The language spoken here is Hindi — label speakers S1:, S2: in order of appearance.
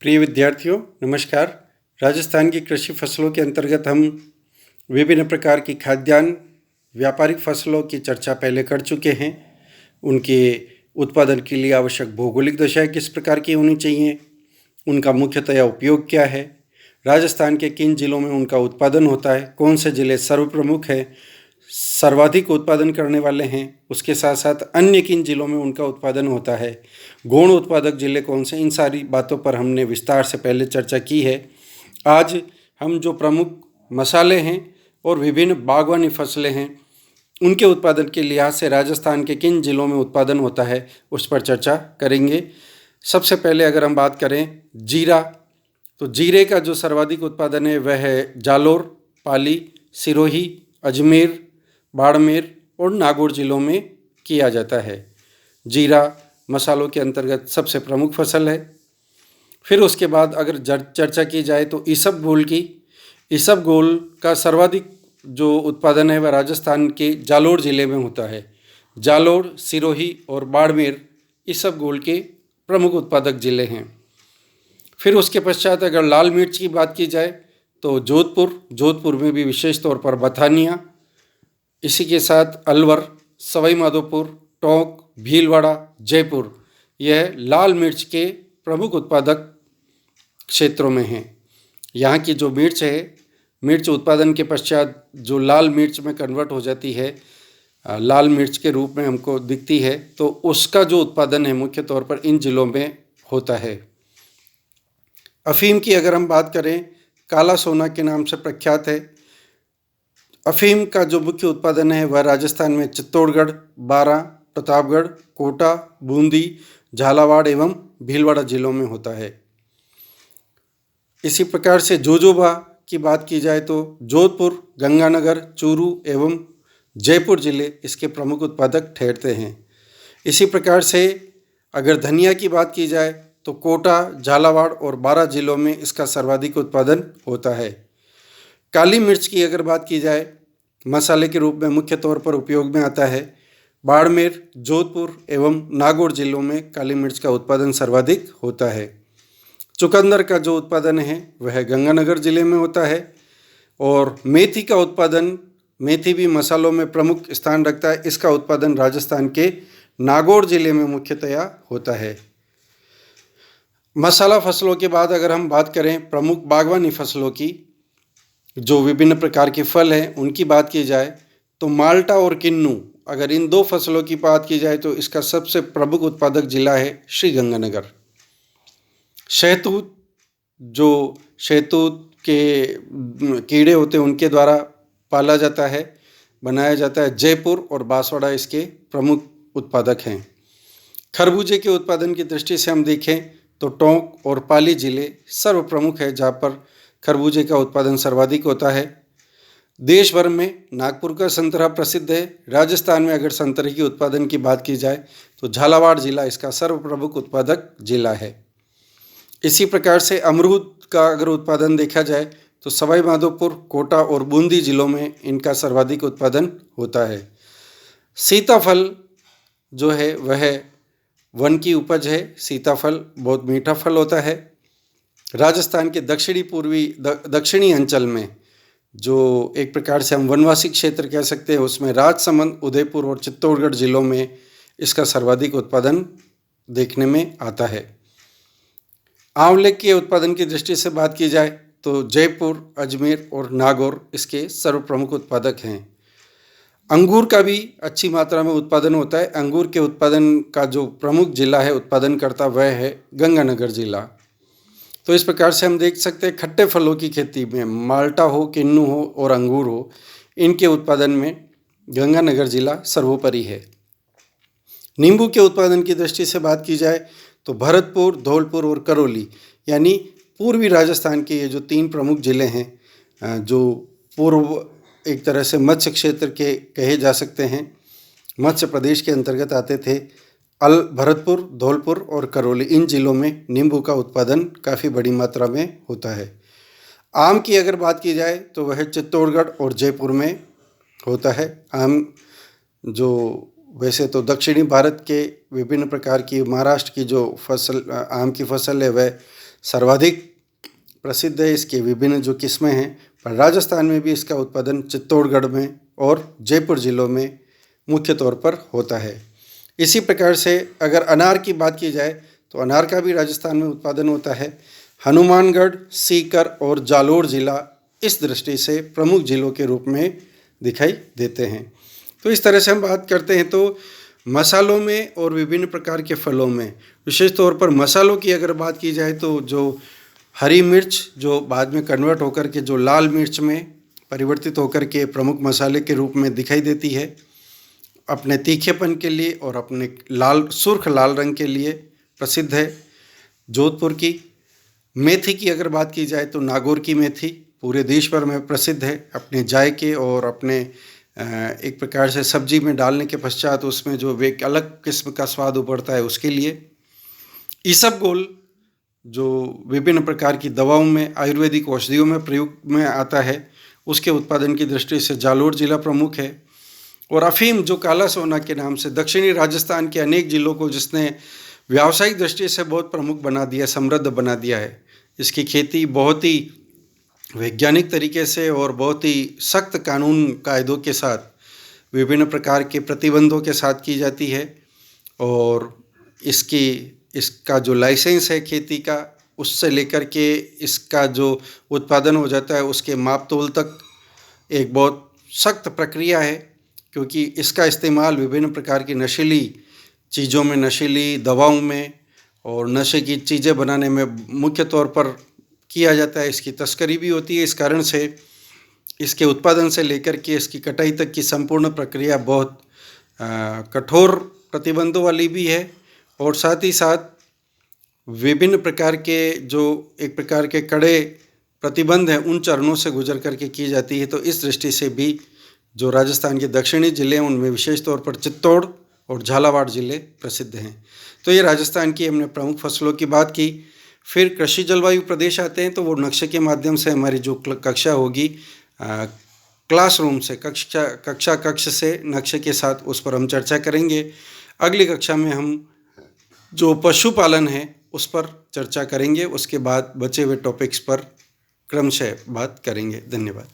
S1: प्रिय विद्यार्थियों, नमस्कार। राजस्थान की कृषि फसलों के अंतर्गत हम विभिन्न प्रकार की खाद्यान्न व्यापारिक फसलों की चर्चा पहले कर चुके हैं। उनके उत्पादन के लिए आवश्यक भौगोलिक दशाएं किस प्रकार की होनी चाहिए, उनका मुख्यतया उपयोग क्या है, राजस्थान के किन जिलों में उनका उत्पादन होता है, कौन से जिले सर्वप्रमुख हैं, सर्वाधिक उत्पादन करने वाले हैं, उसके साथ साथ अन्य किन जिलों में उनका उत्पादन होता है, गौण उत्पादक जिले कौन से, इन सारी बातों पर हमने विस्तार से पहले चर्चा की है। आज हम जो प्रमुख मसाले हैं और विभिन्न बागवानी फसलें हैं उनके उत्पादन के लिहाज से राजस्थान के किन जिलों में उत्पादन होता है उस पर चर्चा करेंगे। सबसे पहले अगर हम बात करें जीरा, तो जीरे का जो सर्वाधिक उत्पादन है वह है जालोर, पाली, सिरोही, अजमेर, बाड़मेर और नागौर जिलों में किया जाता है। जीरा मसालों के अंतर्गत सबसे प्रमुख फसल है। फिर उसके बाद अगर चर्चा की जाए तो इसबगोल की, इसबगोल का सर्वाधिक जो उत्पादन है वह राजस्थान के जालोर ज़िले में होता है। जालोर, सिरोही और बाड़मेर इसबगोल के प्रमुख उत्पादक ज़िले हैं। फिर उसके पश्चात अगर लाल मिर्च की बात की जाए तो जोधपुर में भी विशेष तौर पर बथानिया, इसी के साथ अलवर, सवाई माधोपुर, टोंक, भीलवाड़ा, जयपुर, यह लाल मिर्च के प्रमुख उत्पादक क्षेत्रों में हैं। यहाँ की जो मिर्च है, मिर्च उत्पादन के पश्चात जो लाल मिर्च में कन्वर्ट हो जाती है, लाल मिर्च के रूप में हमको दिखती है, तो उसका जो उत्पादन है मुख्य तौर पर इन जिलों में होता है। अफीम की अगर हम बात करें, काला सोना के नाम से प्रख्यात है। अफीम का जो मुख्य उत्पादन है वह राजस्थान में चित्तौड़गढ़, बारां, प्रतापगढ़, कोटा, बूंदी, झालावाड़ एवं भीलवाड़ा जिलों में होता है। इसी प्रकार से जोजोबा की बात की जाए तो जोधपुर, गंगानगर, चूरू एवं जयपुर जिले इसके प्रमुख उत्पादक ठहरते हैं। इसी प्रकार से अगर धनिया की बात की जाए तो कोटा, झालावाड़ और बारां जिलों में इसका सर्वाधिक उत्पादन होता है। काली मिर्च की अगर बात की जाए, मसाले के रूप में मुख्य तौर पर उपयोग में आता है। बाड़मेर, जोधपुर एवं नागौर जिलों में काली मिर्च का उत्पादन सर्वाधिक होता है। चुकंदर का जो उत्पादन है वह गंगानगर जिले में होता है। और मेथी का उत्पादन, मेथी भी मसालों में प्रमुख स्थान रखता है। इसका उत्पादन राजस्थान के नागौर जिले में मुख्यतया होता है। मसाला फसलों के बाद अगर हम बात करें प्रमुख बागवानी फसलों की, जो विभिन्न प्रकार के फल हैं उनकी बात की जाए तो माल्टा और किन्नू, अगर इन दो फसलों की बात की जाए तो इसका सबसे प्रमुख उत्पादक जिला है श्रीगंगानगर। शहतूत, जो शहतूत के कीड़े होते हैं उनके द्वारा पाला जाता है, बनाया जाता है। जयपुर और बांसवाड़ा इसके प्रमुख उत्पादक हैं। खरबूजे के उत्पादन की दृष्टि से हम देखें तो टोंक और पाली जिले सर्व प्रमुख है, जहाँ पर खरबूजे का उत्पादन सर्वाधिक होता है। देश भर में नागपुर का संतरा प्रसिद्ध है। राजस्थान में अगर संतरे की उत्पादन की बात की जाए तो झालावाड़ जिला इसका सर्व प्रमुख उत्पादक जिला है। इसी प्रकार से अमरूद का अगर उत्पादन देखा जाए तो सवाई माधोपुर, कोटा और बूंदी जिलों में इनका सर्वाधिक उत्पादन होता है। सीताफल जो है वह वन की उपज है। सीताफल बहुत मीठा फल होता है। राजस्थान के दक्षिणी अंचल में जो एक प्रकार से हम वनवासी क्षेत्र कह सकते हैं, उसमें राजसमंद, उदयपुर और चित्तौड़गढ़ जिलों में इसका सर्वाधिक उत्पादन देखने में आता है। आंवले के उत्पादन की दृष्टि से बात की जाए तो जयपुर, अजमेर और नागौर इसके सर्व प्रमुख उत्पादक हैं। अंगूर का भी अच्छी मात्रा में उत्पादन होता है। अंगूर के उत्पादन का जो प्रमुख जिला है उत्पादन करता वह है गंगानगर जिला। तो इस प्रकार से हम देख सकते हैं खट्टे फलों की खेती में माल्टा हो, किन्नू हो और अंगूर हो, इनके उत्पादन में गंगानगर जिला सर्वोपरि है। नींबू के उत्पादन की दृष्टि से बात की जाए तो भरतपुर, धौलपुर और करौली, यानी पूर्वी राजस्थान के ये जो तीन प्रमुख जिले हैं, जो पूर्व एक तरह से मत्स्य क्षेत्र के कहे जा सकते हैं, मत्स्य प्रदेश के अंतर्गत आते थे, भरतपुर, धौलपुर और करौली, इन जिलों में नींबू का उत्पादन काफ़ी बड़ी मात्रा में होता है। आम की अगर बात की जाए तो वह चित्तौड़गढ़ और जयपुर में होता है। आम जो वैसे तो दक्षिणी भारत के विभिन्न प्रकार की, महाराष्ट्र की जो फसल आम की फसल है वह सर्वाधिक प्रसिद्ध है, इसके विभिन्न जो किस्में हैं, पर राजस्थान में भी इसका उत्पादन चित्तौड़गढ़ में और जयपुर ज़िलों में मुख्य तौर पर होता है। इसी प्रकार से अगर अनार की बात की जाए तो अनार का भी राजस्थान में उत्पादन होता है। हनुमानगढ़, सीकर और जालोर ज़िला इस दृष्टि से प्रमुख ज़िलों के रूप में दिखाई देते हैं। तो इस तरह से हम बात करते हैं तो मसालों में और विभिन्न प्रकार के फलों में, विशेष तौर पर मसालों की अगर बात की जाए तो जो हरी मिर्च जो बाद में कन्वर्ट होकर के जो लाल मिर्च में परिवर्तित होकर के प्रमुख मसाले के रूप में दिखाई देती है, अपने तीखेपन के लिए और अपने सुर्ख लाल रंग के लिए प्रसिद्ध है। जोधपुर की मेथी की अगर बात की जाए तो नागौर की मेथी पूरे देश भर में प्रसिद्ध है अपने जायके और अपने एक प्रकार से सब्जी में डालने के पश्चात उसमें जो एक अलग किस्म का स्वाद उभरता है उसके लिए। इसबगोल जो विभिन्न प्रकार की दवाओं में, आयुर्वेदिक औषधियों में प्रयोग में आता है, उसके उत्पादन की दृष्टि से जालोर जिला प्रमुख है। और अफीम जो काला सोना के नाम से दक्षिणी राजस्थान के अनेक जिलों को जिसने व्यावसायिक दृष्टि से बहुत प्रमुख बना दिया, समृद्ध बना दिया है। इसकी खेती बहुत ही वैज्ञानिक तरीके से और बहुत ही सख्त कानून कायदों के साथ, विभिन्न प्रकार के प्रतिबंधों के साथ की जाती है। और इसका जो लाइसेंस है खेती का, उससे लेकर के इसका जो उत्पादन हो जाता है उसके माप तोल तक एक बहुत सख्त प्रक्रिया है, क्योंकि इसका इस्तेमाल विभिन्न प्रकार की नशीली चीज़ों में, नशीली दवाओं में और नशे की चीज़ें बनाने में मुख्य तौर पर किया जाता है। इसकी तस्करी भी होती है। इस कारण से इसके उत्पादन से लेकर के इसकी कटाई तक की संपूर्ण प्रक्रिया बहुत कठोर प्रतिबंधों वाली भी है। और साथ ही साथ विभिन्न प्रकार के जो एक प्रकार के कड़े प्रतिबंध हैं उन चरणों से गुजर करके की जाती है। तो इस दृष्टि से भी जो राजस्थान के दक्षिणी ज़िले हैं उनमें विशेष तौर पर चित्तौड़ और झालावाड़ ज़िले प्रसिद्ध हैं। तो ये राजस्थान की हमने प्रमुख फसलों की बात की। फिर कृषि जलवायु प्रदेश आते हैं तो वो नक्शे के माध्यम से हमारी जो कक्षा होगी क्लासरूम से, कक्ष से नक्शे के साथ उस पर हम चर्चा करेंगे। अगली कक्षा में हम जो पशुपालन है उस पर चर्चा करेंगे। उसके बाद बचे हुए टॉपिक्स पर क्रमशः बात करेंगे। धन्यवाद।